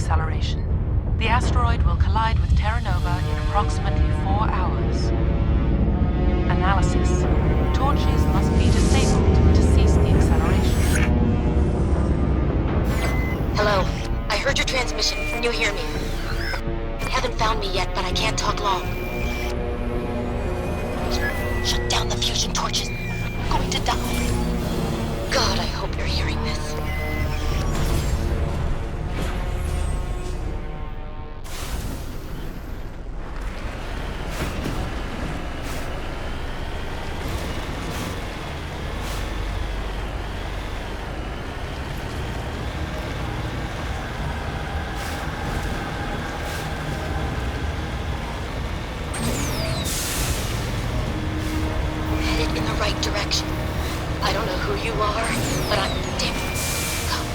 acceleration. The asteroid will collide with Terra Nova in approximately 4 hours. Analysis. Torches must be disabled to cease the acceleration. Hello. I heard your transmission. Can you hear me? Haven't found me yet, but I can't talk long. Shut down the fusion torches. I'm going to die. God, I hope you're hearing this. Direction. I don't know who you are, but I'm damn. Come.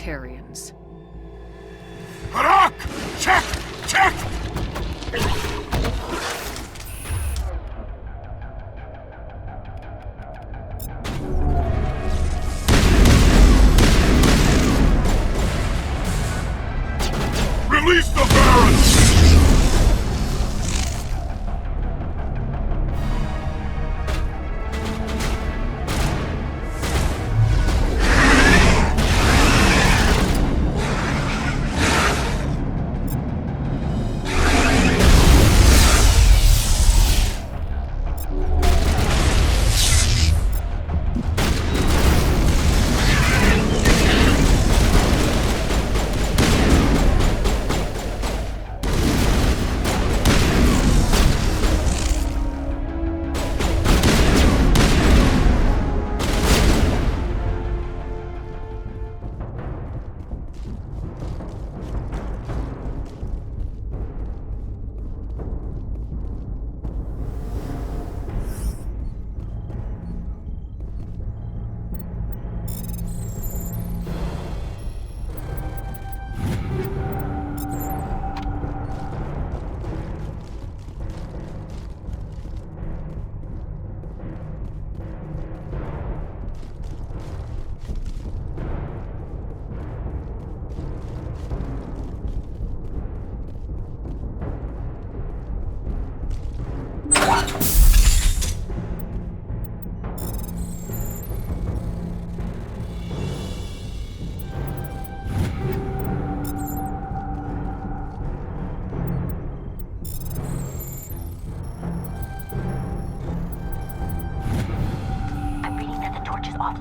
Batarians. Harak! Check! Check! Release the Barons!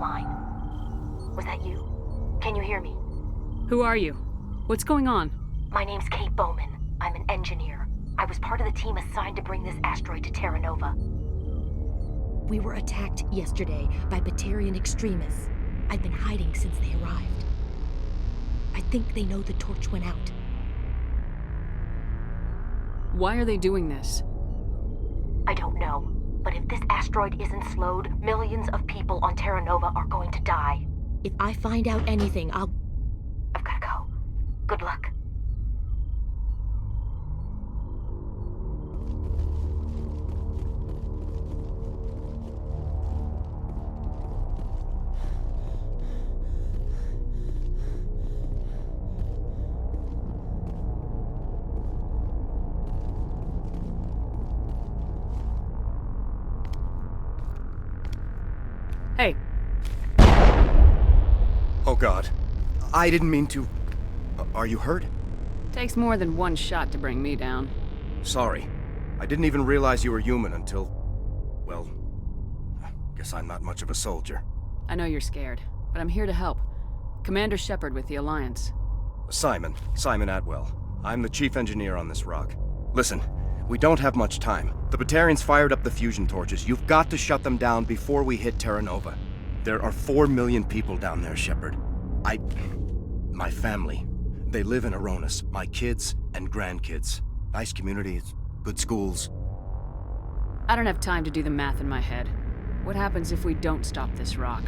offline. Was that you? Can you hear me? Who are you? What's going on? My name's Kate Bowman. I'm an engineer. I was part of the team assigned to bring this asteroid to Terra Nova. We were attacked yesterday by Batarian extremists. I've been hiding since they arrived. I think they know the torch went out. Why are they doing this? I don't know, but if this asteroid isn't slowed, millions of people on Terra Nova are going to die. If I find out anything, I've gotta go. Good luck. Hey, Oh God. I didn't mean to... Are you hurt? takes more than one shot to bring me down. Sorry. I didn't even realize you were human until... Well... Guess I'm not much of a soldier. I know you're scared, but I'm here to help. Commander Shepard with the Alliance. Simon Atwell. I'm the chief engineer on this rock. Listen, we don't have much time. The Batarians fired up the fusion torches. You've got to shut them down before we hit Terra Nova. There are 4 million people down there, Shepard. My family. They live in Aronis. My kids and grandkids. Nice communities, good schools. I don't have time to do the math in my head. What happens if we don't stop this rock?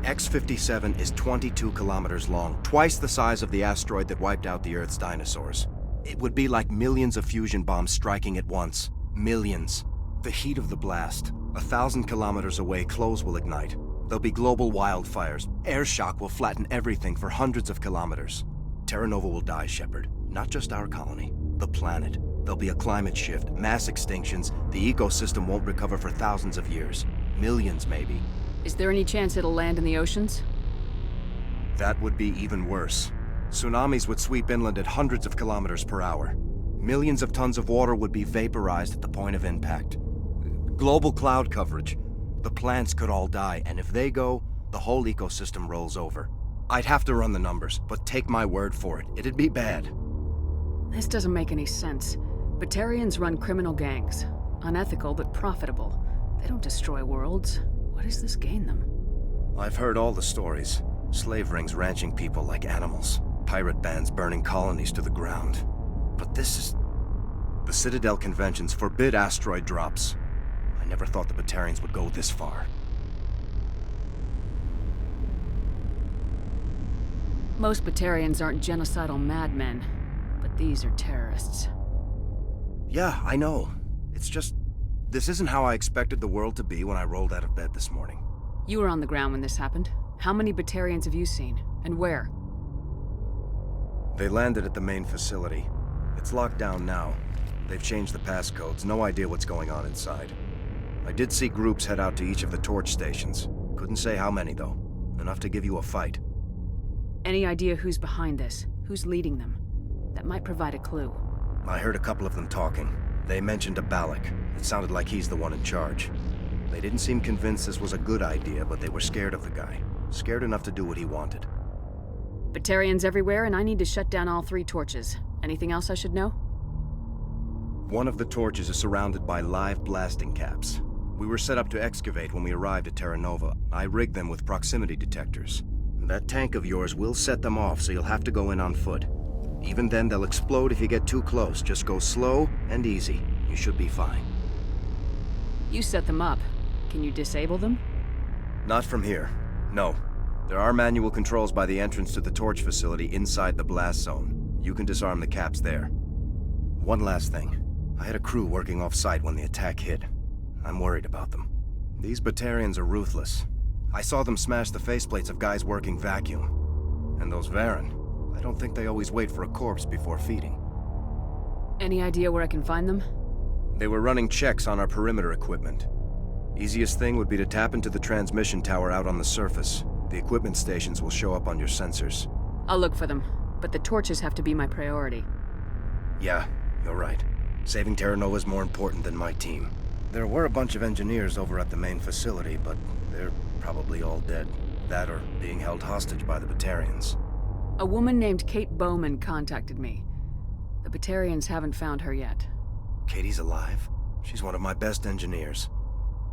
X-57 is 22 kilometers long, twice the size of the asteroid that wiped out the Earth's dinosaurs. It would be like millions of fusion bombs striking at once. Millions. The heat of the blast. 1,000 kilometers away, clothes will ignite. There'll be global wildfires. Air shock will flatten everything for hundreds of kilometers. Terra Nova will die, Shepard. Not just our colony. The planet. There'll be a climate shift, mass extinctions. The ecosystem won't recover for thousands of years. Millions, maybe. Is there any chance it'll land in the oceans? That would be even worse. Tsunamis would sweep inland at hundreds of kilometers per hour. Millions of tons of water would be vaporized at the point of impact. Global cloud coverage. The plants could all die, and if they go, the whole ecosystem rolls over. I'd have to run the numbers, but take my word for it, it'd be bad. This doesn't make any sense. Batarians run criminal gangs. Unethical, but profitable. They don't destroy worlds. What does this gain them? I've heard all the stories. Slave rings ranching people like animals. Pirate bands burning colonies to the ground. But this is... The Citadel conventions forbid asteroid drops. I never thought the Batarians would go this far. Most Batarians aren't genocidal madmen, but these are terrorists. Yeah, I know. It's just... This isn't how I expected the world to be when I rolled out of bed this morning. You were on the ground when this happened. How many Batarians have you seen? And where? They landed at the main facility. It's locked down now. They've changed the passcodes. No idea what's going on inside. I did see groups head out to each of the torch stations. Couldn't say how many, though. Enough to give you a fight. Any idea who's behind this? Who's leading them? That might provide a clue. I heard a couple of them talking. They mentioned a Balak. It sounded like he's the one in charge. They didn't seem convinced this was a good idea, but they were scared of the guy. Scared enough to do what he wanted. Batarians everywhere, and I need to shut down all 3 torches. Anything else I should know? One of the torches is surrounded by live blasting caps. We were set up to excavate when we arrived at Terra Nova. I rigged them with proximity detectors. That tank of yours will set them off, so you'll have to go in on foot. Even then, they'll explode if you get too close. Just go slow and easy. You should be fine. You set them up. Can you disable them? Not from here. No. There are manual controls by the entrance to the torch facility inside the blast zone. You can disarm the caps there. One last thing. I had a crew working off-site when the attack hit. I'm worried about them. These Batarians are ruthless. I saw them smash the faceplates of guys working vacuum. And those Varen, I don't think they always wait for a corpse before feeding. Any idea where I can find them? They were running checks on our perimeter equipment. Easiest thing would be to tap into the transmission tower out on the surface. The equipment stations will show up on your sensors. I'll look for them, but the torches have to be my priority. Yeah, you're right. Saving Terra Nova is more important than my team. There were a bunch of engineers over at the main facility, but they're probably all dead. That or being held hostage by the Batarians. A woman named Kate Bowman contacted me. The Batarians haven't found her yet. Katie's alive? She's one of my best engineers.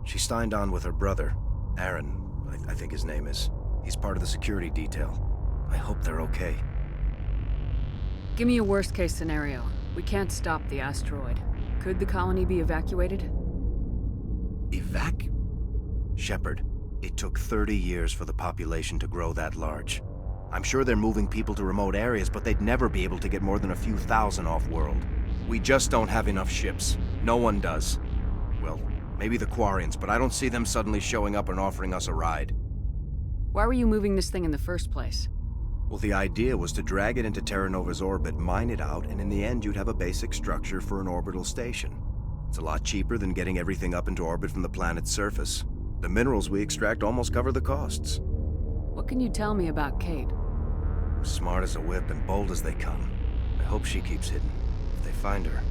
She signed on with her brother, Aaron, I think his name is. He's part of the security detail. I hope they're okay. Give me a worst-case scenario. We can't stop the asteroid. Could the colony be evacuated? Shepard, it took 30 years for the population to grow that large. I'm sure they're moving people to remote areas, but they'd never be able to get more than a few thousand off-world. We just don't have enough ships. No one does. Well, maybe the Quarians, but I don't see them suddenly showing up and offering us a ride. Why were you moving this thing in the first place? Well, the idea was to drag it into Terra Nova's orbit, mine it out, and in the end you'd have a basic structure for an orbital station. It's a lot cheaper than getting everything up into orbit from the planet's surface. The minerals we extract almost cover the costs. What can you tell me about Kate? Smart as a whip and bold as they come. I hope she keeps hidden. If they find her...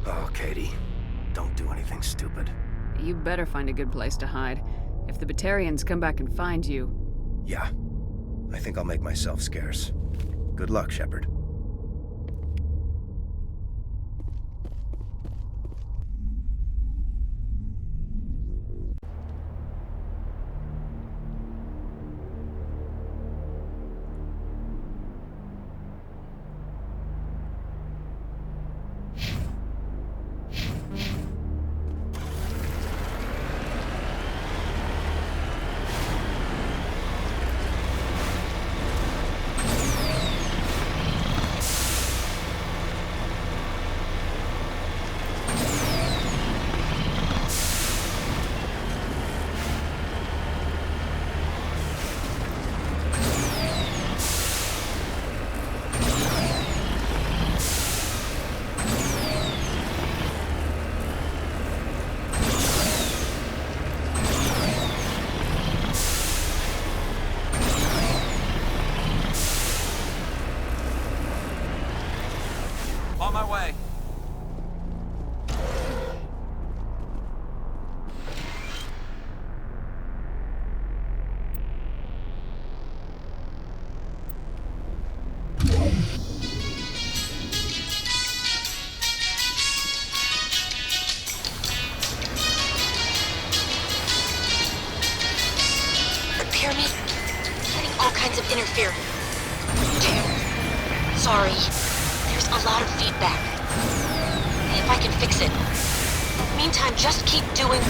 Oh, Katie. Don't do anything stupid. You better find a good place to hide. If the Batarians come back and find you... Yeah. I think I'll make myself scarce. Good luck, Shepard. On my way. The pyramid? Getting all kinds of interference. Damn. Sorry. There's a lot of feedback. See if I can fix it. Meantime, just keep doing...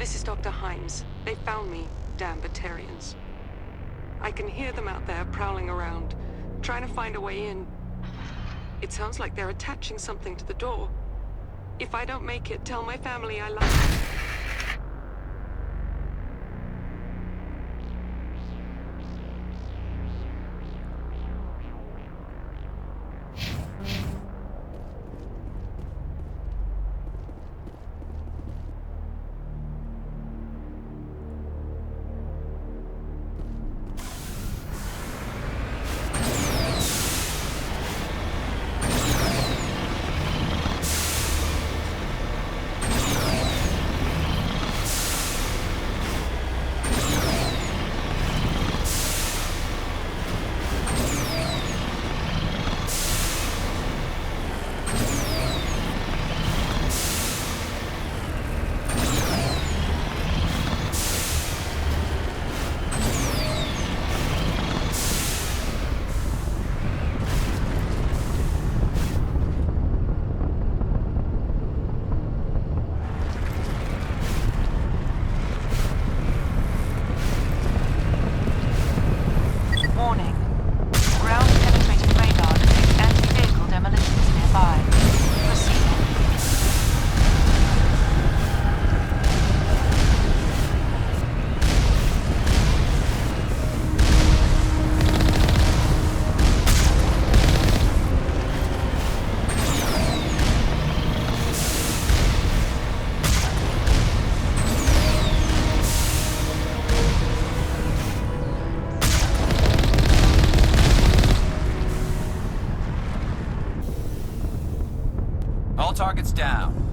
This is Dr. Himes. They found me, damn Batarians. I can hear them out there prowling around, trying to find a way in. It sounds like they're attaching something to the door. If I don't make it, tell my family I love them. All targets down.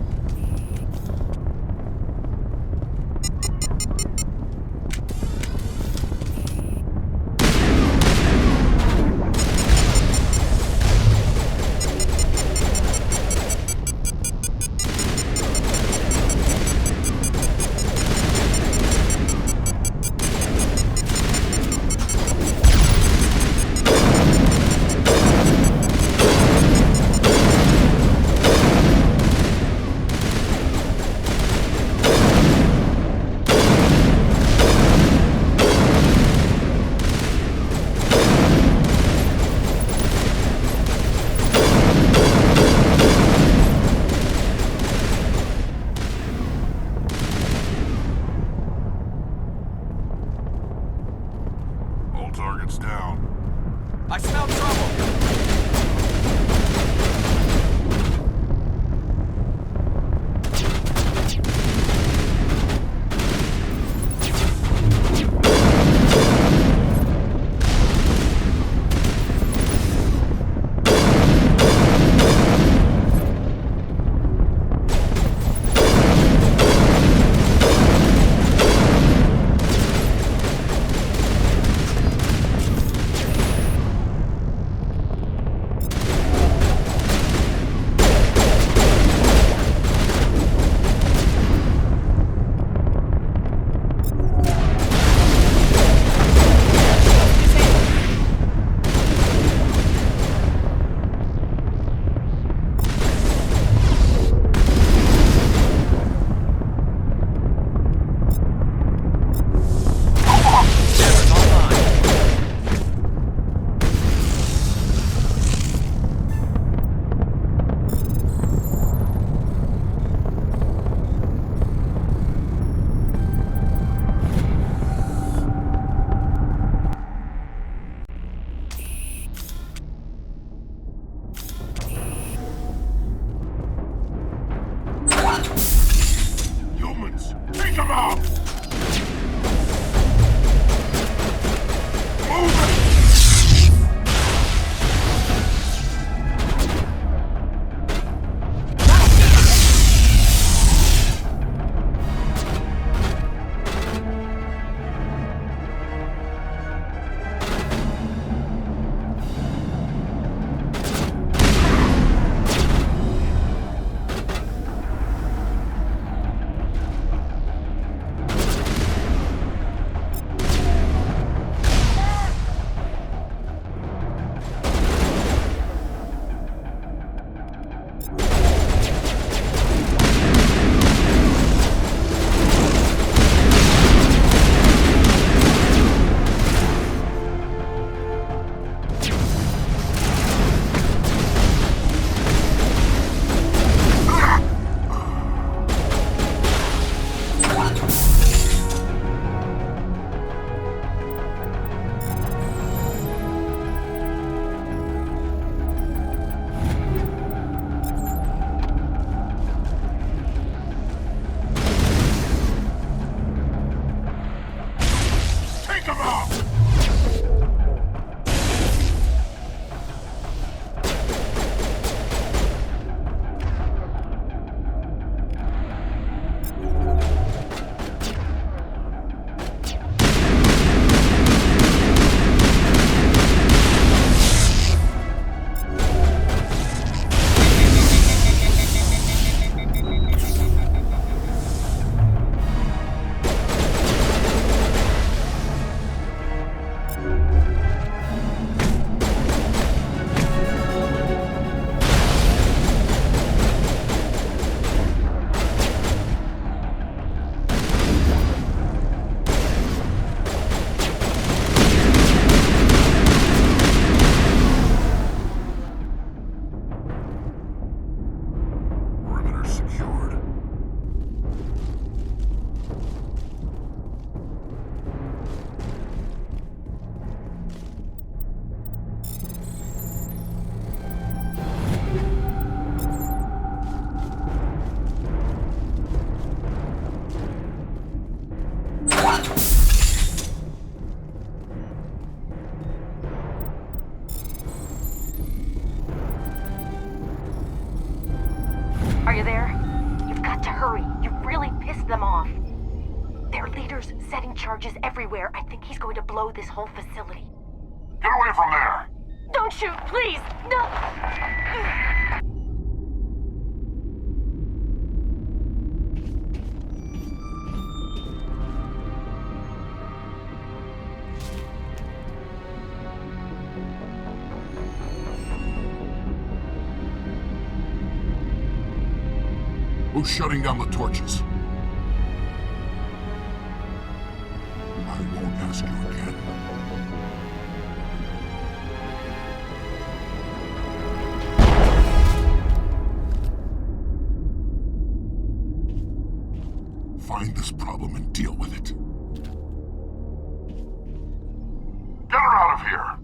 Are you there? You've got to hurry. You've really pissed them off. Their leader's setting charges everywhere. I think he's going to blow this whole facility. Get away from there! Don't shoot, please! No! Who's shutting down the torches? I won't ask you again. Find this problem and deal with it. Get her out of here!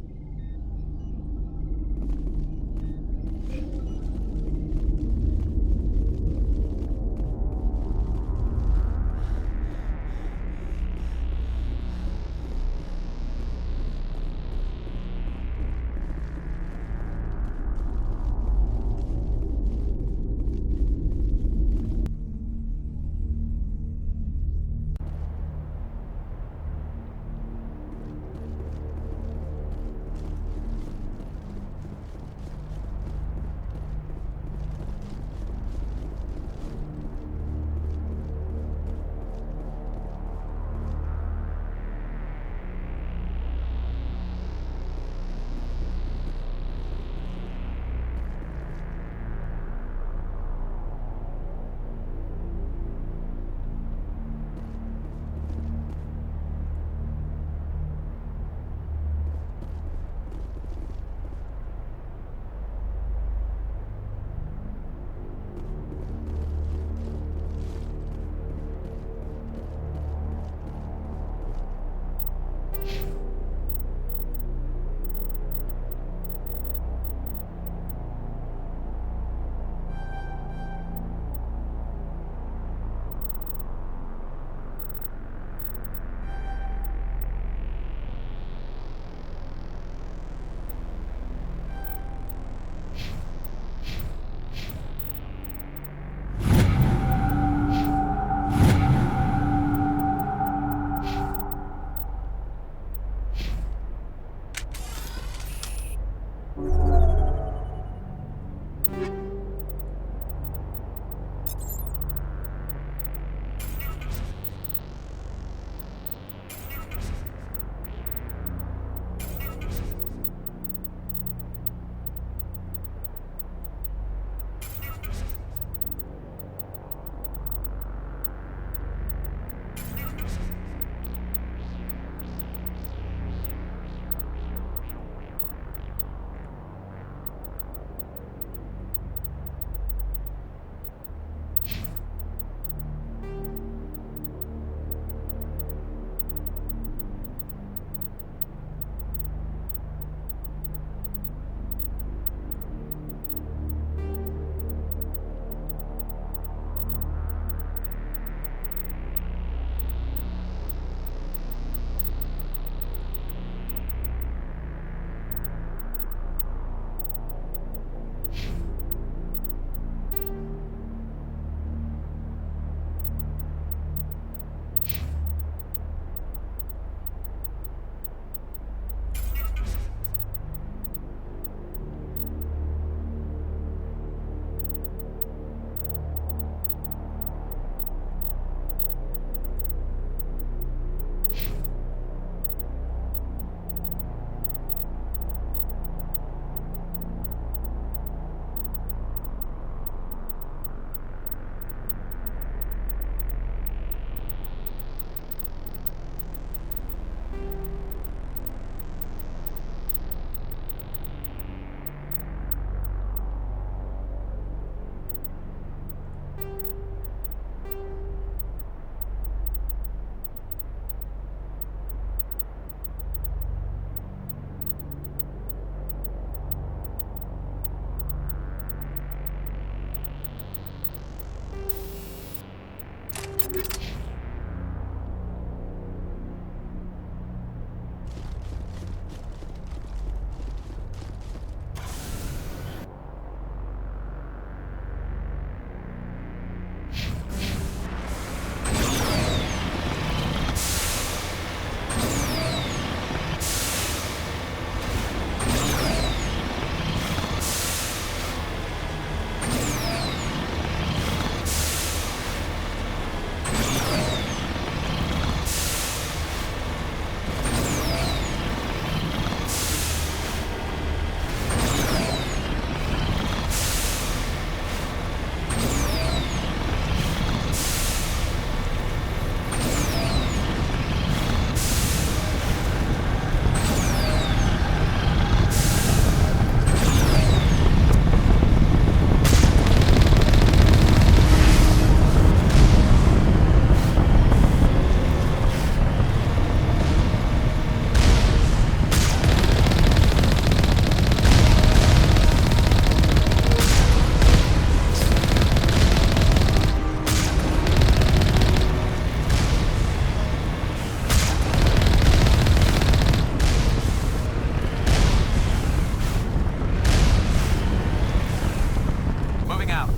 Moving out.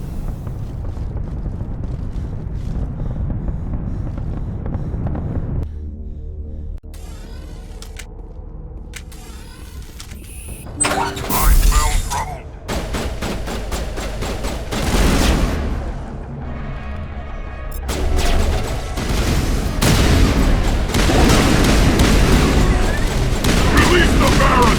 I smell trouble. Release the Baron!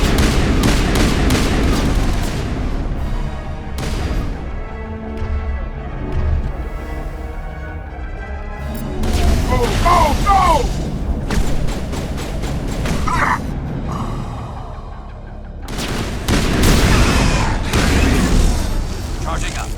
Oh, no! Charging up.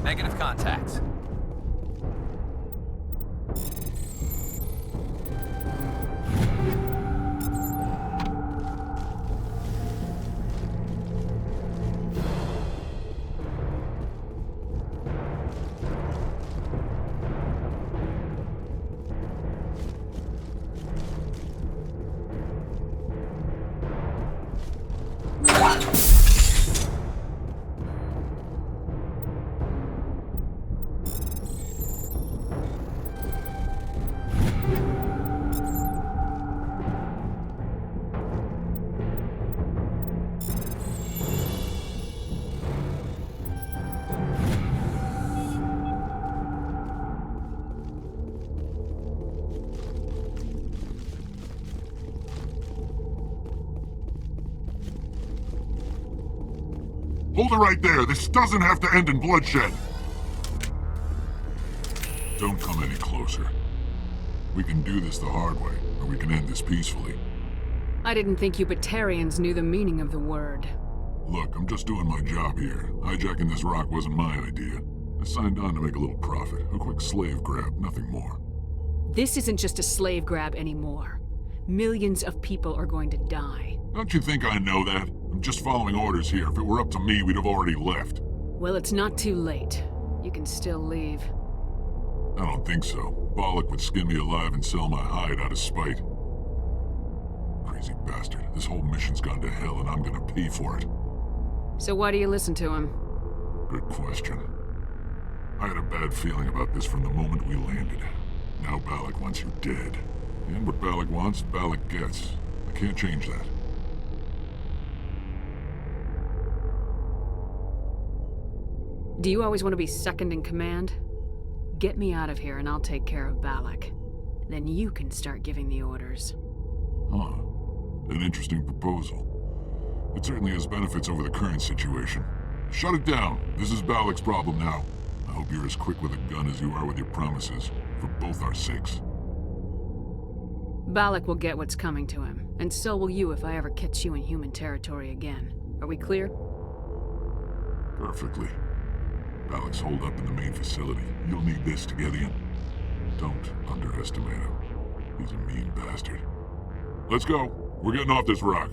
Negative contacts. Hold it right there. This doesn't have to end in bloodshed. Don't come any closer. We can do this the hard way, or we can end this peacefully. I didn't think you Batarians knew the meaning of the word. Look, I'm just doing my job here. Hijacking this rock wasn't my idea. I signed on to make a little profit. A quick slave grab, nothing more. This isn't just a slave grab anymore. Millions of people are going to die. Don't you think I know that? I'm just following orders here. If it were up to me, we'd have already left. Well, it's not too late. You can still leave. I don't think so. Bollock would skin me alive and sell my hide out of spite. Crazy bastard. This whole mission's gone to hell and I'm gonna pay for it. So why do you listen to him? Good question. I had a bad feeling about this from the moment we landed. Now Balak wants you dead. And what Balak wants, Balak gets. I can't change that. Do you always want to be second in command? Get me out of here and I'll take care of Balak. Then you can start giving the orders. Huh. An interesting proposal. It certainly has benefits over the current situation. Shut it down. This is Balak's problem now. I hope you're as quick with a gun as you are with your promises, for both our sakes. Balak will get what's coming to him, and so will you if I ever catch you in human territory again. Are we clear? Perfectly. Balak's holed up in the main facility. You'll need this to get in. Don't underestimate him. He's a mean bastard. Let's go. We're getting off this rock.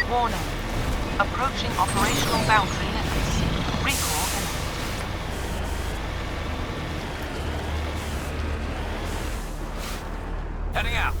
Warning. Approaching operational boundary limits. Recall imminent. Heading out.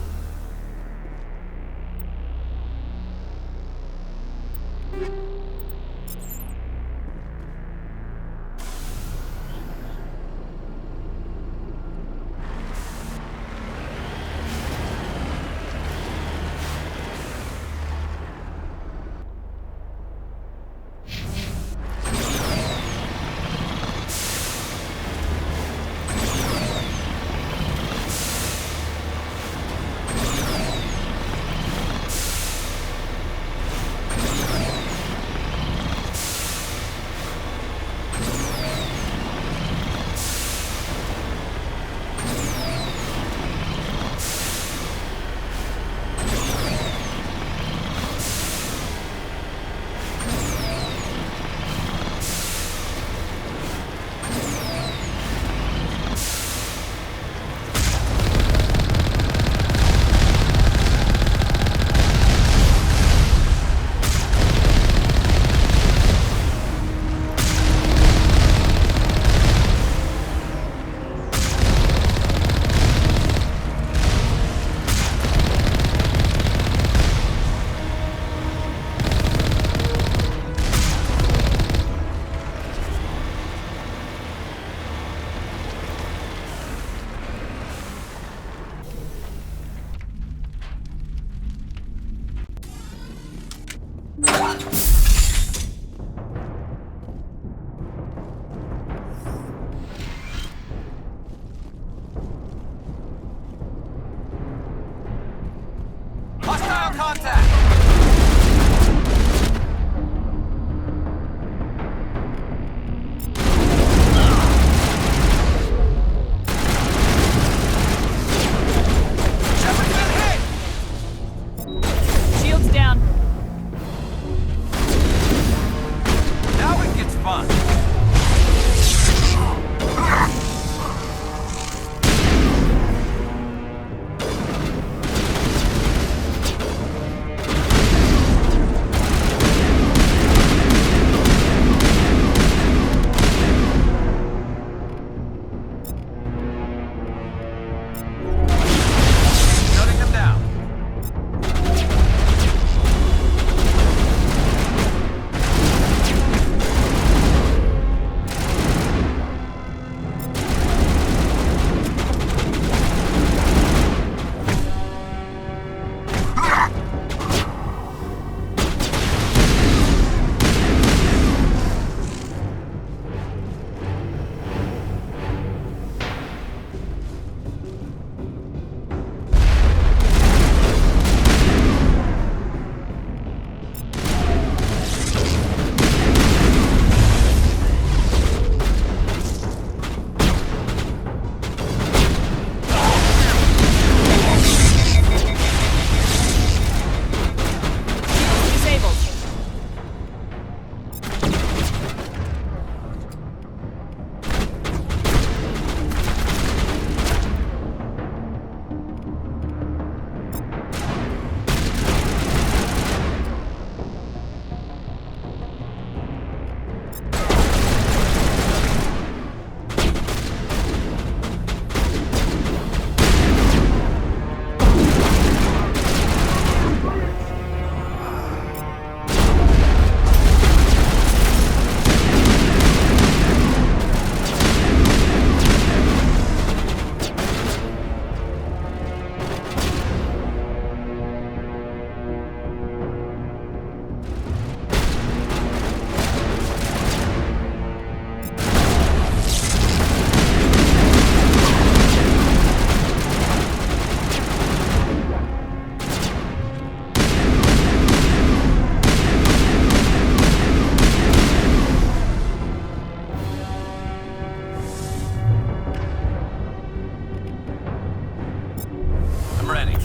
Hostile contact! Shields down. Now it gets fun. Shutting him down. Disabled. I'm ready.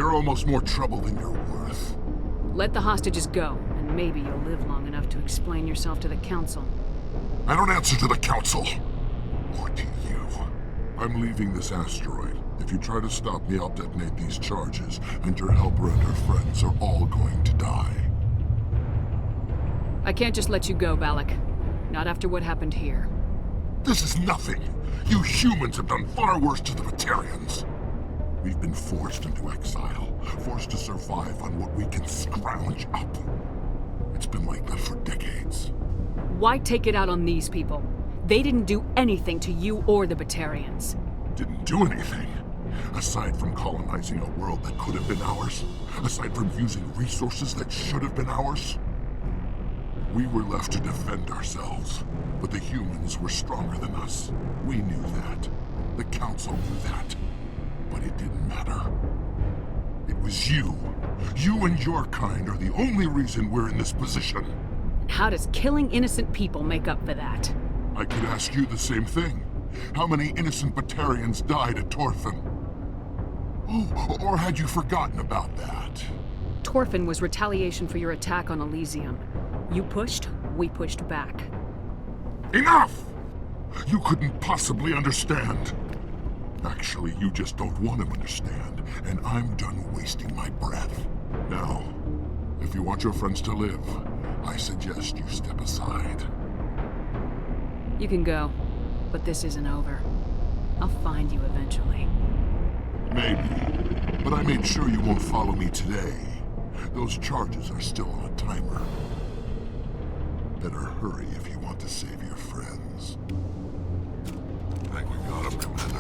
You're almost more trouble than you're worth. Let the hostages go, and maybe you'll live long enough to explain yourself to the Council. I don't answer to the Council. Or to you. I'm leaving this asteroid. If you try to stop me, I'll detonate these charges, and your helper and her friends are all going to die. I can't just let you go, Balak. Not after what happened here. This is nothing. You humans have done far worse to the Batarians. We've been forced into exile, forced to survive on what we can scrounge up. It's been like that for decades. Why take it out on these people? They didn't do anything to you or the Batarians. Didn't do anything. Aside from colonizing a world that could have been ours. Aside from using resources that should have been ours. We were left to defend ourselves. But the humans were stronger than us. We knew that. The Council knew that. But it didn't matter. It was you. You and your kind are the only reason we're in this position. And how does killing innocent people make up for that? I could ask you the same thing. How many innocent Batarians died at Torfan? Oh, or had you forgotten about that? Torfan was retaliation for your attack on Elysium. You pushed, we pushed back. Enough! You couldn't possibly understand. Actually, you just don't want to understand, and I'm done wasting my breath. Now, if you want your friends to live, I suggest you step aside. You can go, but this isn't over. I'll find you eventually. Maybe, but I made sure you won't follow me today. Those charges are still on a timer. Better hurry if you want to save your friends. I think we got him, Commander.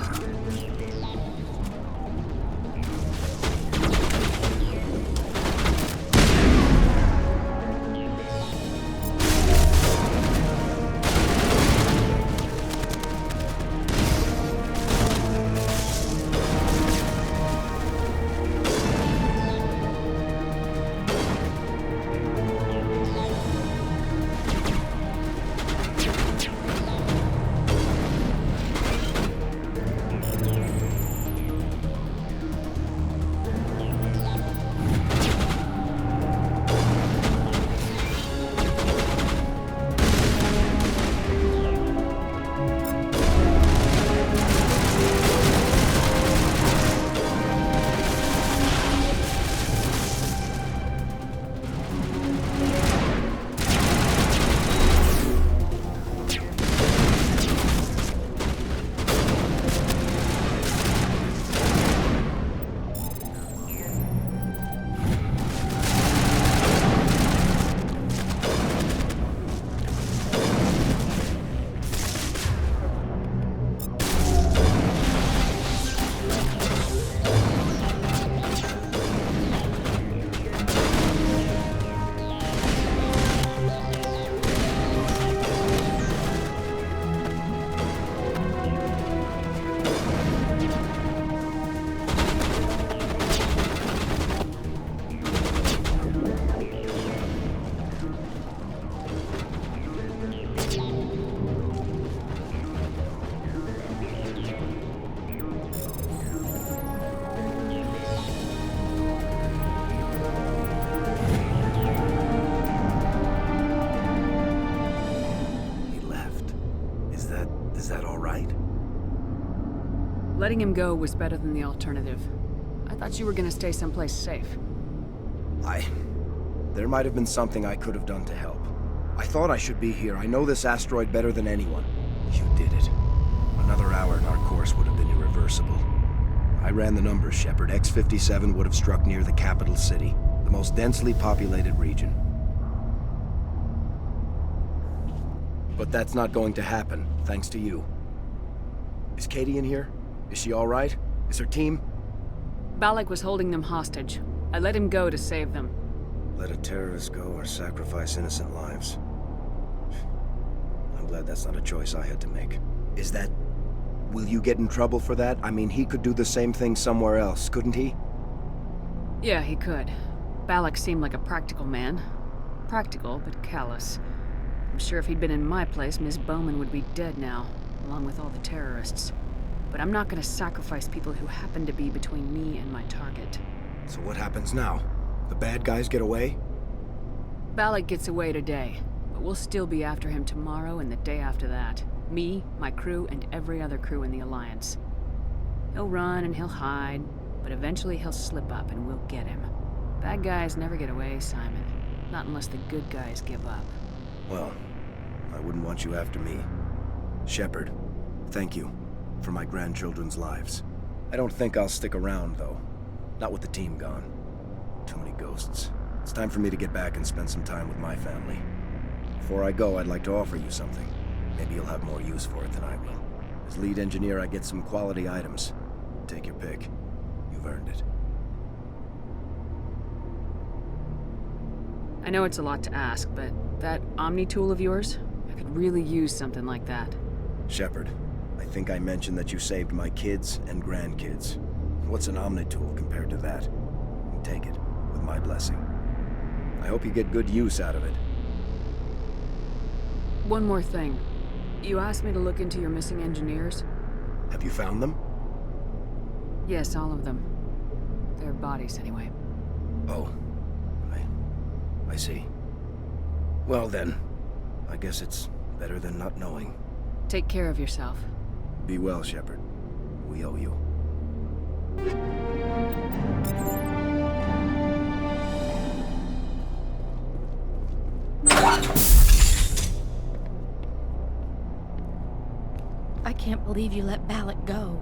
Letting him go was better than the alternative. I thought you were gonna stay someplace safe. There might have been something I could have done to help. I thought I should be here. I know this asteroid better than anyone. You did it. Another hour and our course would have been irreversible. I ran the numbers, Shepard. X-57 would have struck near the capital city, the most densely populated region. But that's not going to happen, thanks to you. Is Katie in here? Is she all right? Is her team? Balak was holding them hostage. I let him go to save them. Let a terrorist go or sacrifice innocent lives. I'm glad that's not a choice I had to make. Is that... Will you get in trouble for that? I mean, he could do the same thing somewhere else, couldn't he? Yeah, he could. Balak seemed like a practical man. Practical, but callous. I'm sure if he'd been in my place, Miss Bowman would be dead now, along with all the terrorists. But I'm not gonna sacrifice people who happen to be between me and my target. So what happens now? The bad guys get away? Balak gets away today, but we'll still be after him tomorrow and the day after that. Me, my crew, and every other crew in the Alliance. He'll run and he'll hide, but eventually he'll slip up and we'll get him. Bad guys never get away, Simon. Not unless the good guys give up. Well, I wouldn't want you after me. Shepard, thank you for my grandchildren's lives. I don't think I'll stick around, though. Not with the team gone. Too many ghosts. It's time for me to get back and spend some time with my family. Before I go, I'd like to offer you something. Maybe you'll have more use for it than I will. As lead engineer, I get some quality items. Take your pick. You've earned it. I know it's a lot to ask, but that Omni tool of yours? I could really use something like that. Shepard, I think I mentioned that you saved my kids and grandkids. What's an Omni tool compared to that? Take it, with my blessing. I hope you get good use out of it. One more thing. You asked me to look into your missing engineers? Have you found them? Yes, all of them. Their bodies, anyway. Oh. I see. Well then, I guess it's better than not knowing. Take care of yourself. Be well, Shepard. We owe you. I can't believe you let Balak go.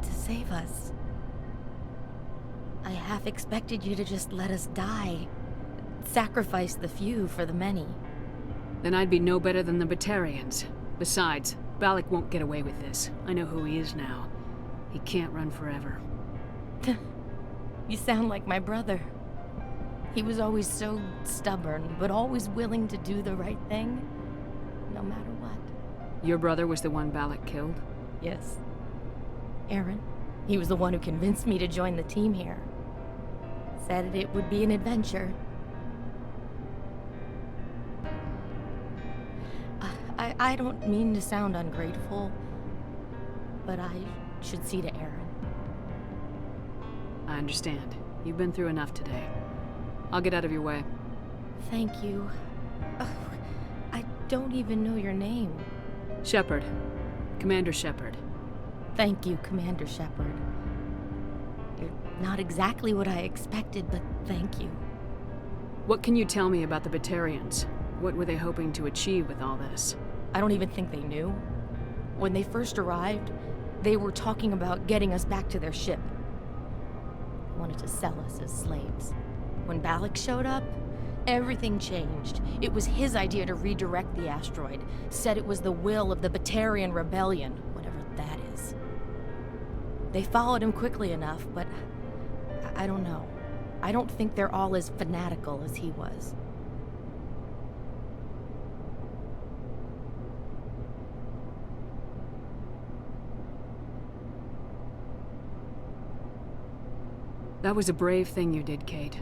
To save us. I half expected you to just let us die. Sacrifice the few for the many. Then I'd be no better than the Batarians. Besides, Balak won't get away with this. I know who he is now. He can't run forever. You sound like my brother. He was always so stubborn, but always willing to do the right thing, no matter what. Your brother was the one Balak killed? Yes. Aaron. He was the one who convinced me to join the team here. Said it would be an adventure. I don't mean to sound ungrateful, but I should see to Aaron. I understand. You've been through enough today. I'll get out of your way. Thank you. Oh, I don't even know your name. Shepard. Commander Shepard. Thank you, Commander Shepard. You're not exactly what I expected, but thank you. What can you tell me about the Batarians? What were they hoping to achieve with all this? I don't even think they knew. When they first arrived, they were talking about getting us back to their ship. They wanted to sell us as slaves. When Balak showed up, everything changed. It was his idea to redirect the asteroid. Said it was the will of the Batarian Rebellion, whatever that is. They followed him quickly enough, but I don't know. I don't think they're all as fanatical as he was. That was a brave thing you did, Kate.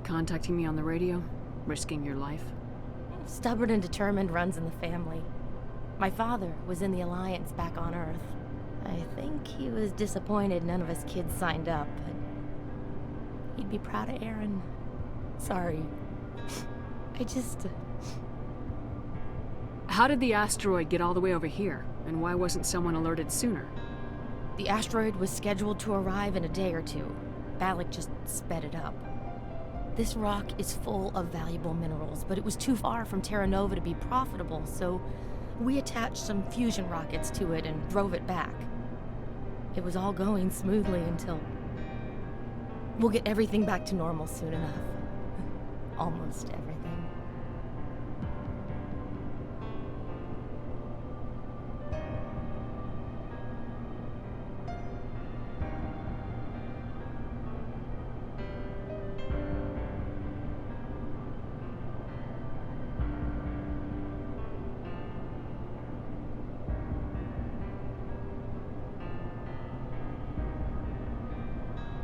Contacting me on the radio, risking your life. Stubborn and determined runs in the family. My father was in the Alliance back on Earth. I think he was disappointed none of us kids signed up, but he'd be proud of Aaron. Sorry. How did the asteroid get all the way over here? And why wasn't someone alerted sooner? The asteroid was scheduled to arrive in a day or two. Balak just sped it up. This rock is full of valuable minerals, but it was too far from Terra Nova to be profitable, so we attached some fusion rockets to it and drove it back. It was all going smoothly until... We'll get everything back to normal soon enough. Almost everything.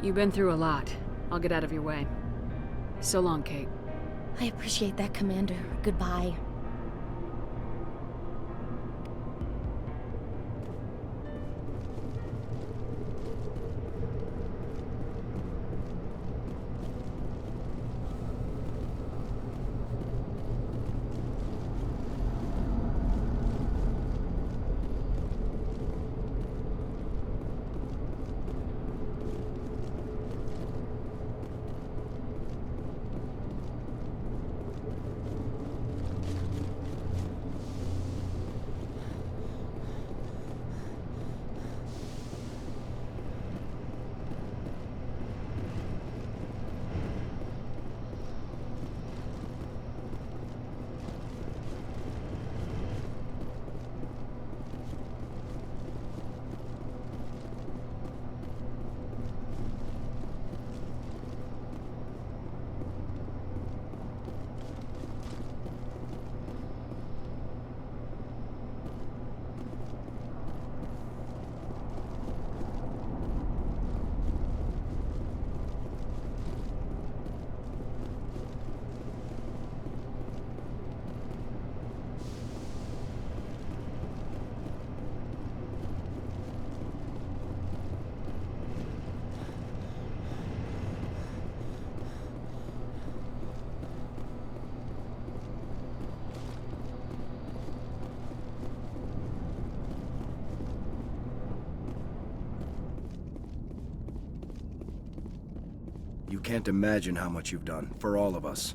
You've been through a lot. I'll get out of your way. So long, Kate. I appreciate that, Commander. Goodbye. can't imagine how much you've done, for all of us.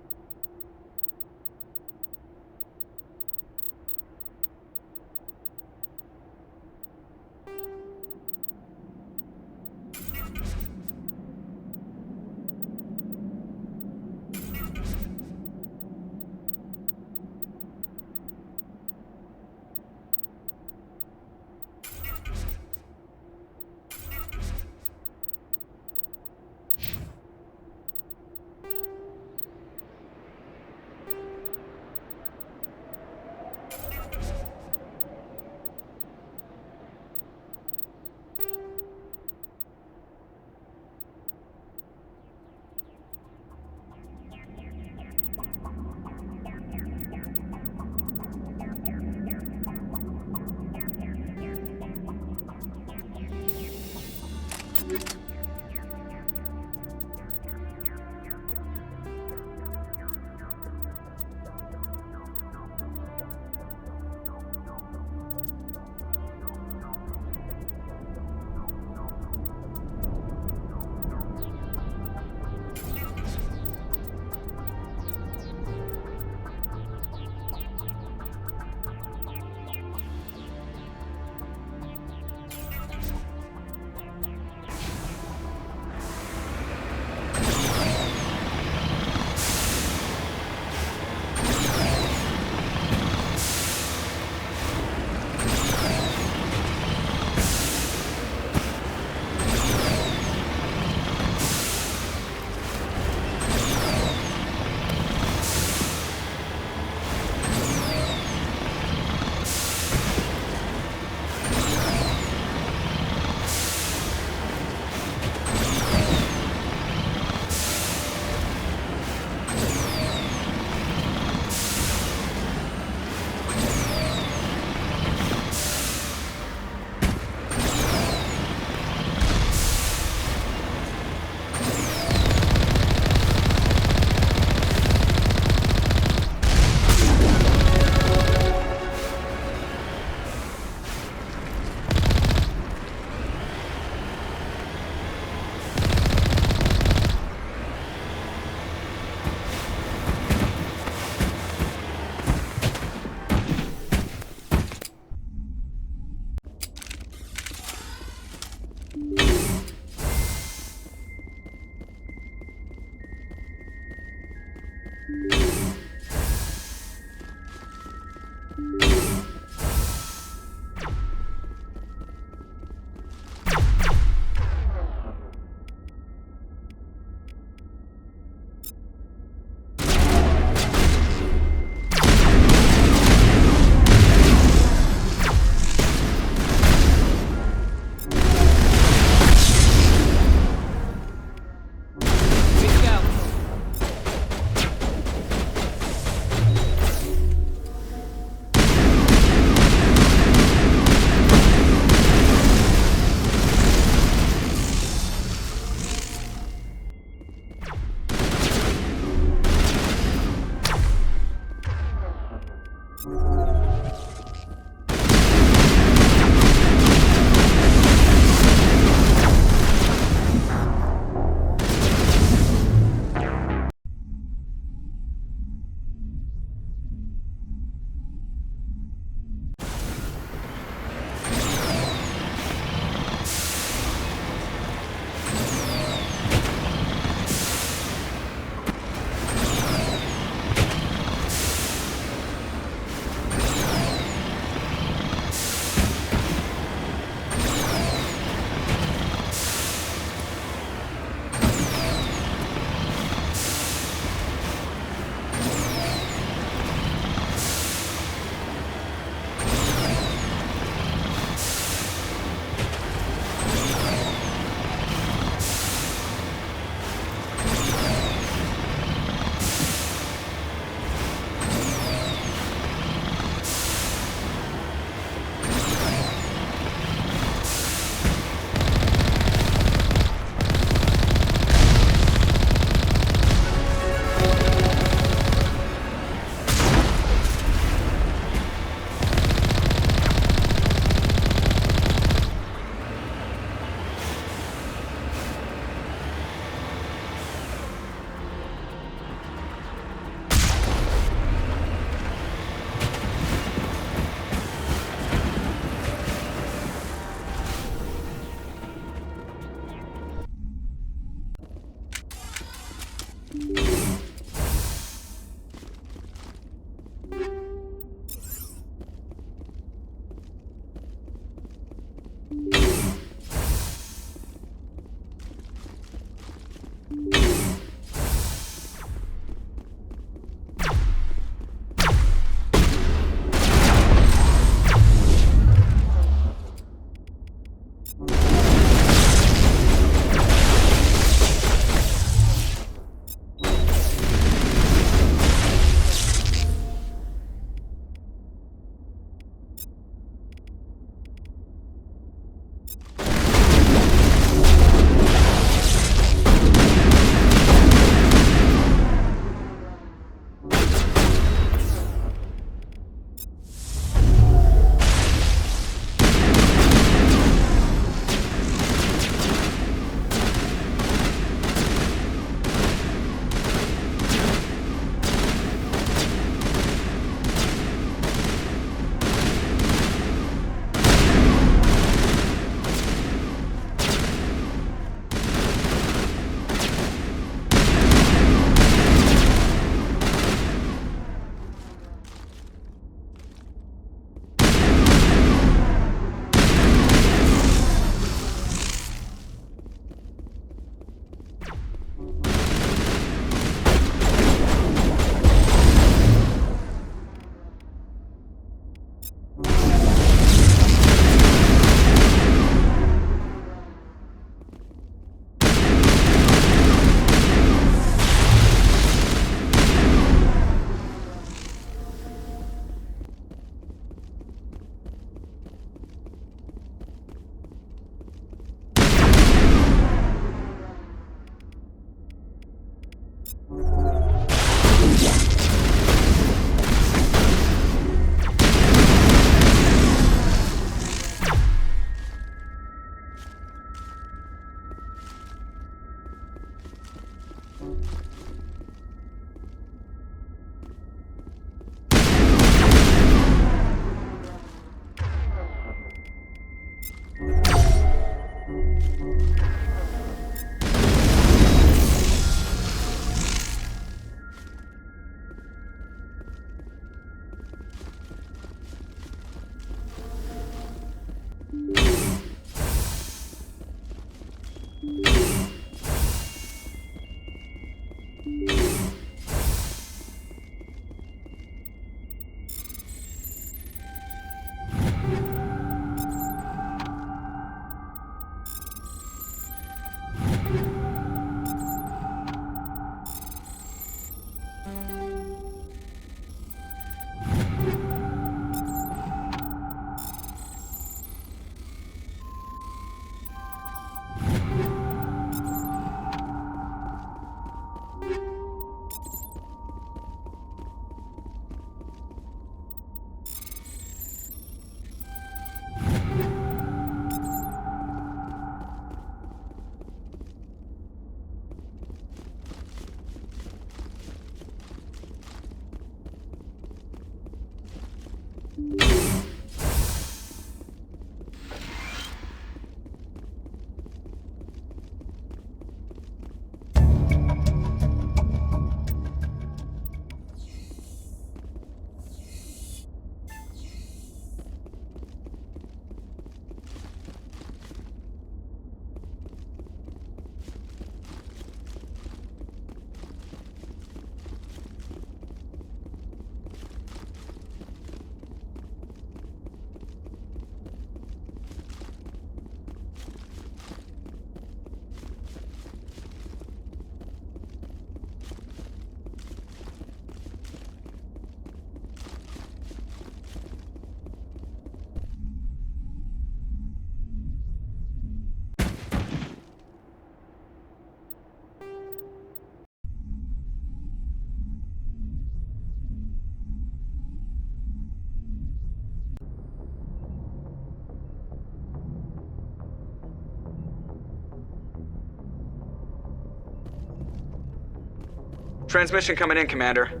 Transmission coming in, Commander.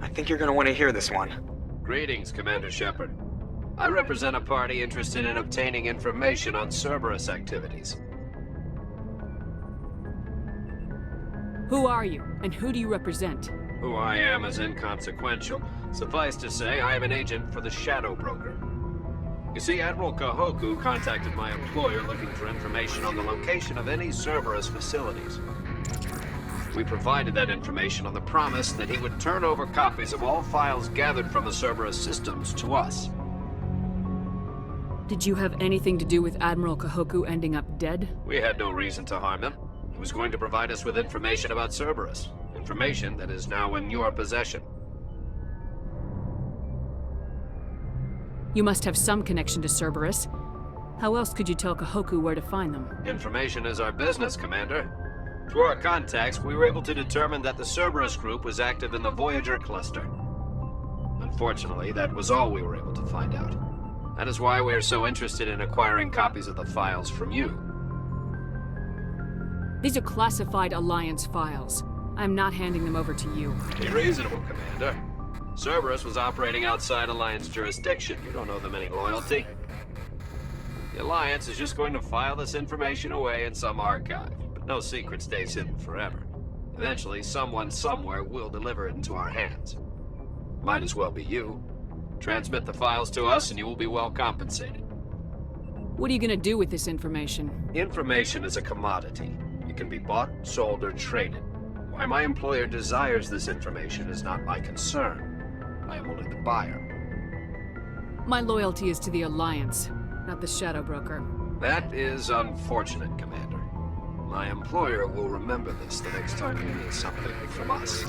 I think you're gonna want to hear this one. Greetings, Commander Shepard. I represent a party interested in obtaining information on Cerberus activities. Who are you, and who do you represent? Who I am is inconsequential. Suffice to say, I am an agent for the Shadow Broker. You see, Admiral Kahoku contacted my employer looking for information on the location of any Cerberus facilities. We provided that information on the promise that he would turn over copies of all files gathered from the Cerberus systems to us. Did you have anything to do with Admiral Kahoku ending up dead? We had no reason to harm him. He was going to provide us with information about Cerberus. Information that is now in your possession. You must have some connection to Cerberus. How else could you tell Kahoku where to find them? Information is our business, Commander. Through our contacts, we were able to determine that the Cerberus group was active in the Voyager cluster. Unfortunately, that was all we were able to find out. That is why we are so interested in acquiring copies of the files from you. These are classified Alliance files. I'm not handing them over to you. Be reasonable, Commander. Cerberus was operating outside Alliance jurisdiction. You don't owe them any loyalty. The Alliance is just going to file this information away in some archive. But no secret stays hidden forever. Eventually, someone somewhere will deliver it into our hands. Might as well be you. Transmit the files to us and you will be well compensated. What are you gonna do with this information? Information is a commodity. It can be bought, sold, or traded. Why my employer desires this information is not my concern. I am only the buyer. My loyalty is to the Alliance, not the Shadow Broker. That is unfortunate, Commander. My employer will remember this the next time he needs something from us.